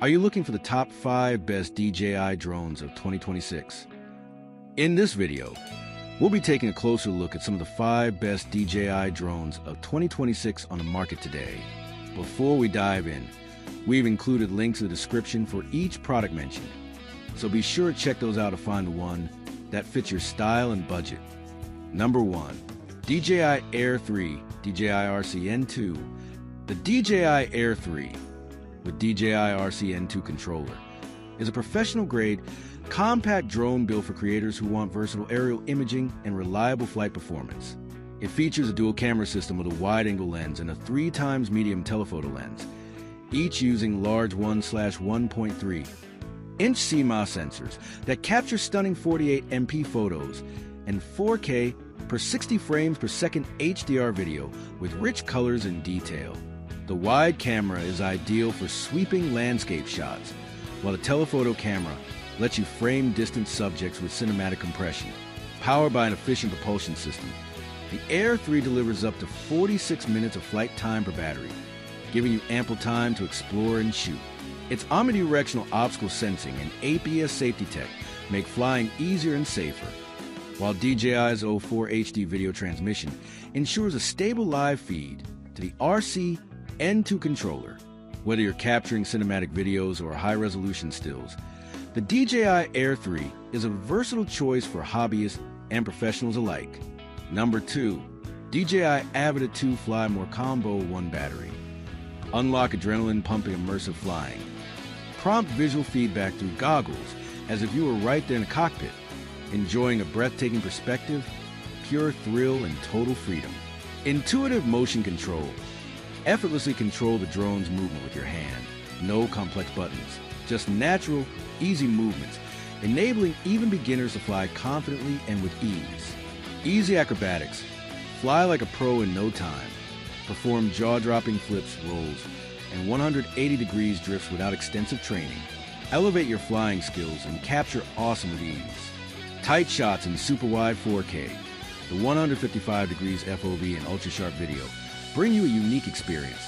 Are you looking for the top 5 best DJI drones of 2026? In this video, we'll be taking a closer look at some of the 5 best DJI drones of 2026 on the market today. Before we dive in, we've included links in the description for each product mentioned, so be sure to check those out to find the one that fits your style and budget. Number 1. DJI Air 3 DJI RC-N2. The DJI Air 3 with DJI RC-N2 controller is a professional-grade, compact drone built for creators who want versatile aerial imaging and reliable flight performance. It features a dual camera system with a wide-angle lens and a 3x medium telephoto lens, each using large 1/1.3-inch CMOS sensors that capture stunning 48MP photos and 4K per 60 frames per second HDR video with rich colors and detail. The wide camera is ideal for sweeping landscape shots, while the telephoto camera lets you frame distant subjects with cinematic compression. Powered by an efficient propulsion system, the Air 3 delivers up to 46 minutes of flight time per battery, giving you ample time to explore and shoot. Its omnidirectional obstacle sensing and ABS safety tech make flying easier and safer, while DJI's 04 HD video transmission ensures a stable live feed to the RC-N2 controller. Whether you're capturing cinematic videos or high-resolution stills, the DJI Air 3 is a versatile choice for hobbyists and professionals alike. Number 2. DJI Avata 2 Fly More Combo 1 Battery. Unlock adrenaline-pumping immersive flying. Prompt visual feedback through goggles as if you were right there in the cockpit, enjoying a breathtaking perspective, pure thrill, and total freedom. Intuitive motion control. Effortlessly control the drone's movement with your hand. No complex buttons, just natural, easy movements, enabling even beginners to fly confidently and with ease. Easy acrobatics. Fly like a pro in no time. Perform jaw-dropping flips, rolls, and 180 degrees drifts without extensive training. Elevate your flying skills and capture awesome with ease. Tight shots in super wide 4K, the 155 degrees FOV and ultra-sharp video bring you a unique experience,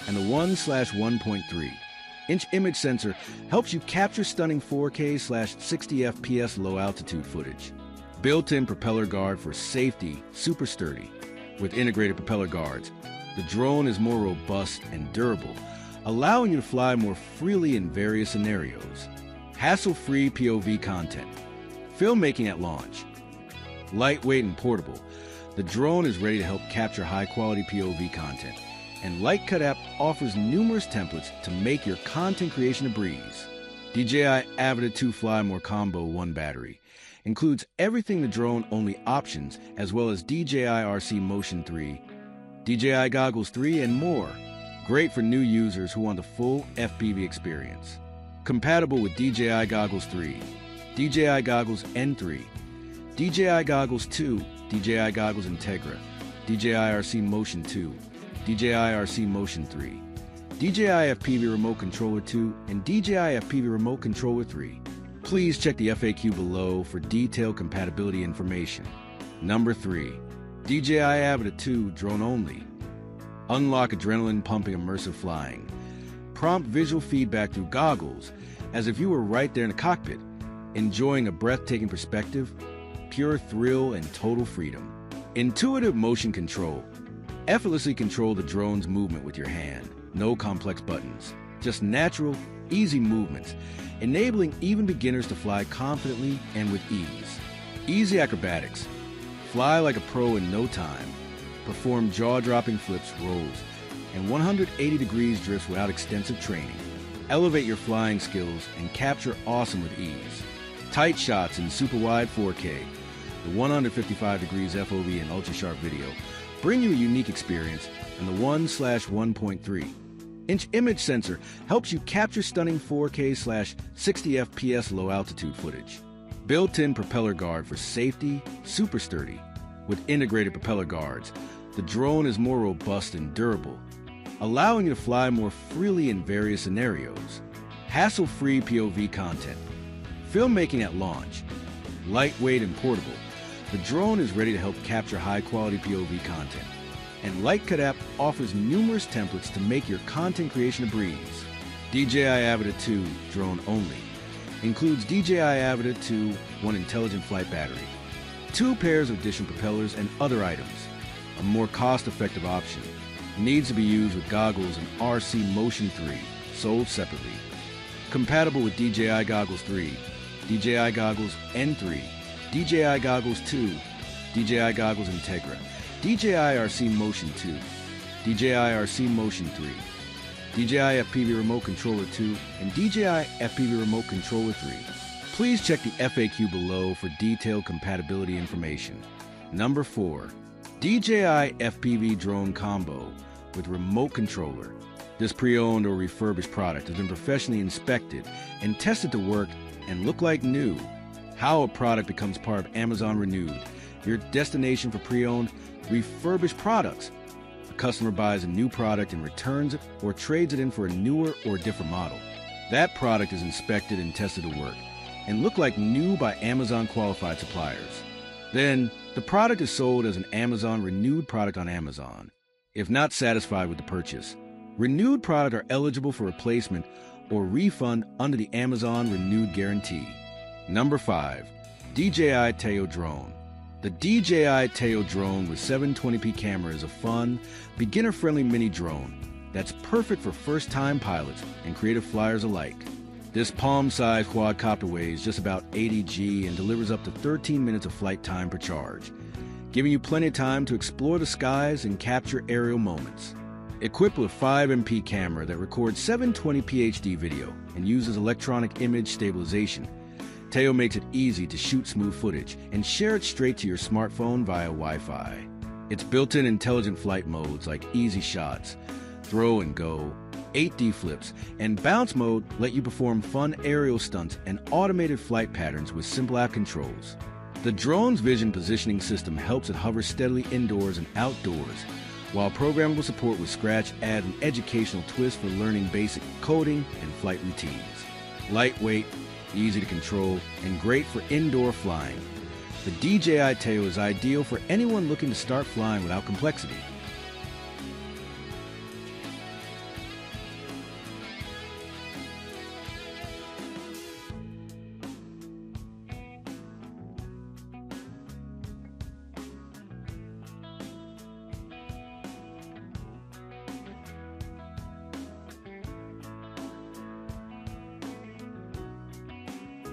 and the 1/1.3-inch image sensor helps you capture stunning 4K/60 FPS low-altitude footage. Built-in propeller guard for safety, super sturdy. With integrated propeller guards, the drone is more robust and durable, allowing you to fly more freely in various scenarios. Hassle-free POV content. Filmmaking at launch. Lightweight and portable, the drone is ready to help capture high-quality POV content, and Lightcut app offers numerous templates to make your content creation a breeze. DJI Avata 2 Fly More Combo 1 Battery includes everything the drone-only options, as well as DJI RC Motion 3, DJI Goggles 3, and more. Great for new users who want the full FPV experience. Compatible with DJI Goggles 3, DJI Goggles N3, DJI Goggles 2, DJI Goggles Integra, DJI RC Motion 2, DJI RC Motion 3, DJI FPV Remote Controller 2, and DJI FPV Remote Controller 3. Please check the FAQ below for detailed compatibility information. Number 3. DJI Avata 2 Drone Only. Unlock adrenaline-pumping immersive flying. Prompt visual feedback through goggles as if you were right there in the cockpit, enjoying a breathtaking perspective, pure thrill, and total freedom. Intuitive motion control. Effortlessly control the drone's movement with your hand. No complex buttons, just natural, easy movements, enabling even beginners to fly confidently and with ease. Easy acrobatics. Fly like a pro in no time. Perform jaw-dropping flips, rolls, and 180 degrees drifts without extensive training. Elevate your flying skills and capture awesome with ease. Tight shots in super wide 4K, the 155 degrees FOV and ultra-sharp video bring you a unique experience, and the 1/1.3-inch image sensor helps you capture stunning 4K/60 FPS low-altitude footage. Built-in propeller guard for safety, super sturdy. With integrated propeller guards, the drone is more robust and durable, allowing you to fly more freely in various scenarios. Hassle-free POV content. Filmmaking at launch. Lightweight and portable, the drone is ready to help capture high-quality POV content, and Lightcut app offers numerous templates to make your content creation a breeze. DJI Avata 2 drone only. Includes DJI Avata 2 one intelligent flight battery, 2 pairs of dish and propellers, and other items. A more cost-effective option. Needs to be used with goggles and RC Motion 3, sold separately. Compatible with DJI Goggles 3, DJI Goggles N3, DJI Goggles 2, DJI Goggles Integra, DJI RC Motion 2, DJI RC Motion 3, DJI FPV Remote Controller 2, and DJI FPV Remote Controller 3. Please check the FAQ below for detailed compatibility information. Number 4. DJI FPV Drone Combo with Remote Controller. This pre-owned or refurbished product has been professionally inspected and tested to work and look like new. How a product becomes part of Amazon Renewed, your destination for pre-owned, refurbished products. A customer buys a new product and returns it or trades it in for a newer or different model. That product is inspected and tested to work and look like new by Amazon qualified suppliers. Then, the product is sold as an Amazon Renewed product on Amazon. If not satisfied with the purchase, Renewed product are eligible for replacement or refund under the Amazon Renewed guarantee. Number 5. DJI Tello Drone. The DJI Tello Drone with 720p camera is a fun, beginner-friendly mini drone that's perfect for first-time pilots and creative flyers alike. This palm-sized quadcopter weighs just about 80 G and delivers up to 13 minutes of flight time per charge, giving you plenty of time to explore the skies and capture aerial moments. Equipped with 5MP camera that records 720p HD video and uses electronic image stabilization, Tello makes it easy to shoot smooth footage and share it straight to your smartphone via Wi-Fi. Its built-in intelligent flight modes like easy shots, throw and go, 8D flips, and bounce mode let you perform fun aerial stunts and automated flight patterns with simple app controls. The drone's vision positioning system helps it hover steadily indoors and outdoors, while programmable support with Scratch adds an educational twist for learning basic coding and flight routines. Lightweight, easy to control, and great for indoor flying. The DJI Tello is ideal for anyone looking to start flying without complexity.